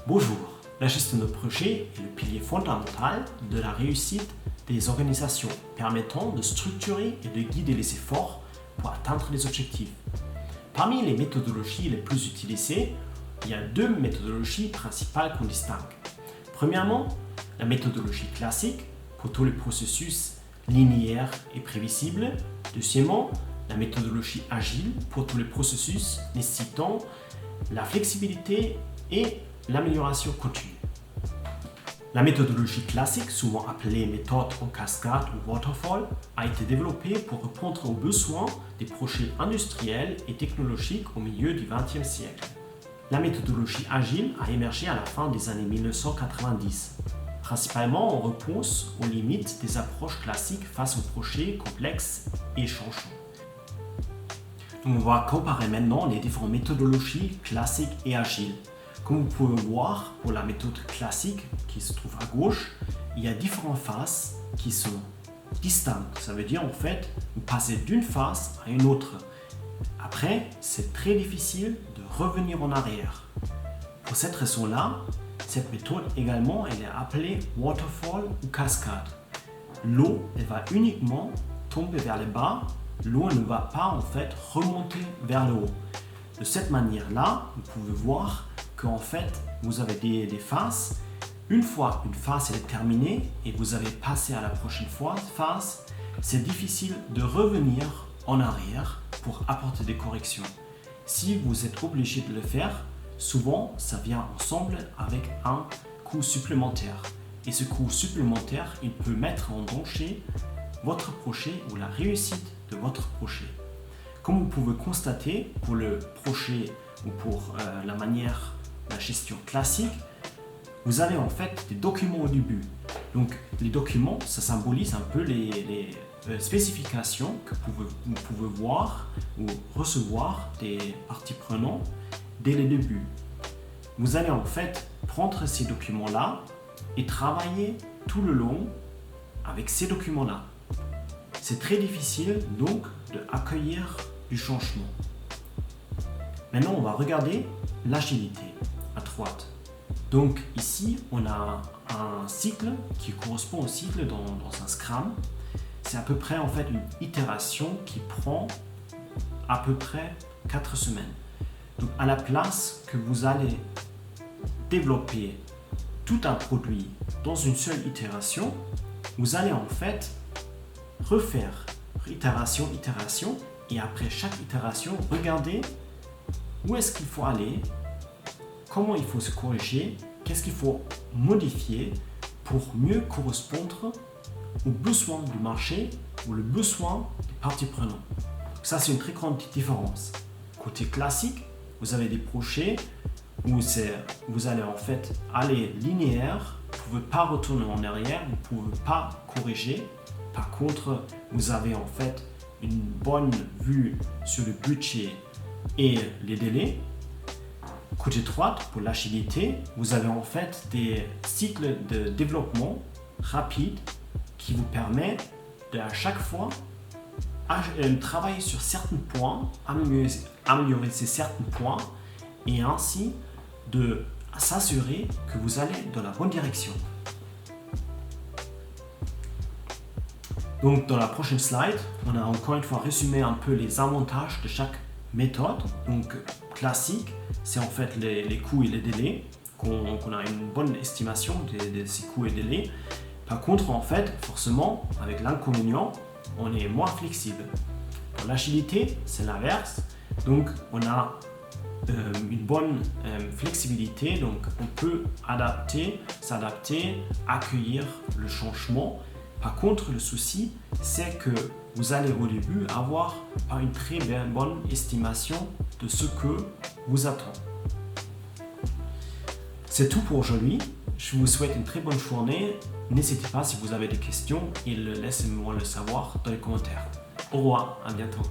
Bonjour, la gestion de projet est le pilier fondamental de la réussite des organisations, permettant de structurer et de guider les efforts pour atteindre les objectifs. Parmi les méthodologies les plus utilisées, il y a deux méthodologies principales qu'on distingue. Premièrement, la méthodologie classique pour tous les processus linéaires et prévisibles. Deuxièmement, la méthodologie agile pour tous les processus nécessitant la flexibilité et l'amélioration continue. La méthodologie classique, souvent appelée méthode en cascade ou waterfall, a été développée pour répondre aux besoins des projets industriels et technologiques au milieu du XXe siècle. La méthodologie agile a émergé à la fin des années 1990, principalement en réponse aux limites des approches classiques face aux projets complexes et changeants. On va comparer maintenant les différentes méthodologies classiques et agiles. Comme vous pouvez voir, pour la méthode classique qui se trouve à gauche, il y a différentes phases qui sont distinctes. Ça veut dire en fait, vous passez d'une phase à une autre. Après, c'est très difficile de revenir en arrière. Pour cette raison-là, cette méthode également, elle est appelée waterfall ou cascade. L'eau, elle va uniquement tomber vers le bas. L'eau ne va pas en fait remonter vers le haut. De cette manière-là, vous pouvez voir qu'en fait, vous avez des phases. Une fois une phase est terminée et vous avez passé à la prochaine phase, c'est difficile de revenir en arrière pour apporter des corrections. Si vous êtes obligé de le faire, souvent ça vient ensemble avec un coût supplémentaire. Et ce coût supplémentaire, il peut mettre en danger votre projet ou la réussite de votre projet. Comme vous pouvez constater, pour le projet ou pour la gestion classique, vous avez en fait des documents au début. Donc les documents, ça symbolise un peu les spécifications que vous pouvez voir ou recevoir des parties prenantes dès le début. Vous allez en fait prendre ces documents-là et travailler tout le long avec ces documents-là. C'est très difficile donc d'accueillir du changement. Maintenant, on va regarder l'agilité à droite. Donc ici, on a un cycle qui correspond au cycle dans un Scrum. C'est à peu près en fait une itération qui prend à peu près 4 semaines. Donc à la place que vous allez développer tout un produit dans une seule itération, vous allez en fait refaire itération, et après chaque itération, regardez où est-ce qu'il faut aller, comment il faut se corriger, qu'est-ce qu'il faut modifier pour mieux correspondre aux besoins du marché ou le besoin des parties prenantes. Ça, c'est une très grande différence. Côté classique, vous avez des projets où vous allez en fait aller linéaire, vous ne pouvez pas retourner en arrière, vous ne pouvez pas corriger. Par contre, vous avez en fait une bonne vue sur le budget et les délais. Côté droite, pour l'agilité, vous avez en fait des cycles de développement rapides qui vous permettent de à chaque fois travailler sur certains points, améliorer ces certains points et ainsi de s'assurer que vous allez dans la bonne direction. Donc dans la prochaine slide, on a encore une fois résumé un peu les avantages de chaque méthode. Donc classique, c'est en fait les coûts et les délais, qu'on a une bonne estimation de ces coûts et délais. Par contre, en fait, forcément, avec l'inconvénient, on est moins flexible. Pour l'agilité, c'est l'inverse. Donc on a une bonne flexibilité, donc on peut s'adapter, accueillir le changement. Par contre, le souci, c'est que vous allez au début avoir pas une très bonne estimation de ce que vous attend. C'est tout pour aujourd'hui. Je vous souhaite une très bonne journée. N'hésitez pas si vous avez des questions et laissez-moi le savoir dans les commentaires. Au revoir, à bientôt.